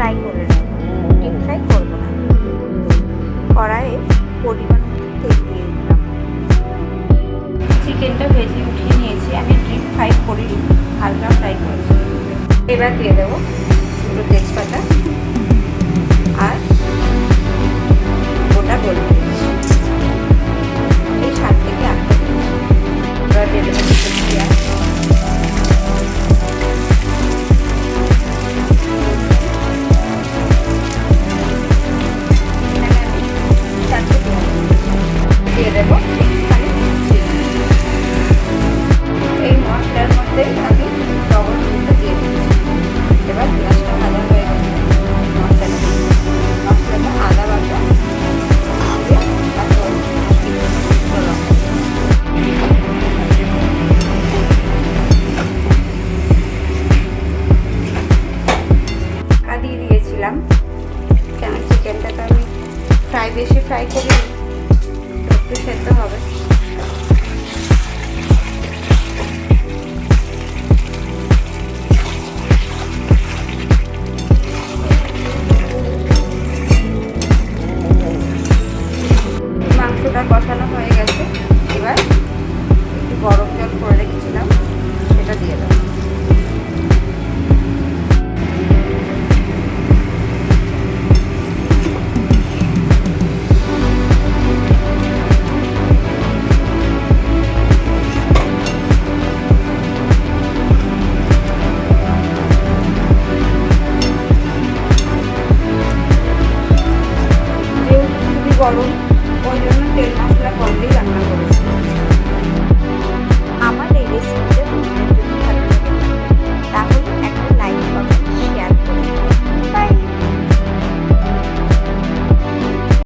Fry করে নেব, deep fry করবো না। কড়াইয়ে পরিমাণ মতো তেল দিয়ে দিলাম। চিকেনটা ভেজে উঠিয়ে নিয়েছি, আমি ডিপ ফ্রাই করিনি, হালকা ফ্রাই করেছি। এবার দিয়ে দেবো দুটো তেজপাতা আর গোটা গোলমরিচ, এই 7 থেকে 8টা। এবার দিয়ে দেবো পেঁয়াজ, দিয়ে দেবো একটুখানি চিনি। এই মশলার মধ্যে আমি লবণ হলুদটা দিয়ে দিচ্ছি। এবার পেঁয়াজটা ভাজা হয়ে গেছে, মশলাটা আদা বাটা দিয়ে তারপর দিয়ে দিয়েছিলাম, কেন চিকেনটাকে আমি বেশি ফ্রাই করি, একটু সেদ্ধ হবে। মাংসটা কষানো হয়ে গেছে, এবার একটু গরম জল করে রেখেছিলাম সেটা দিয়ে দেবো। গরম, ওই জন্য তেল মশলা কম দিলাম।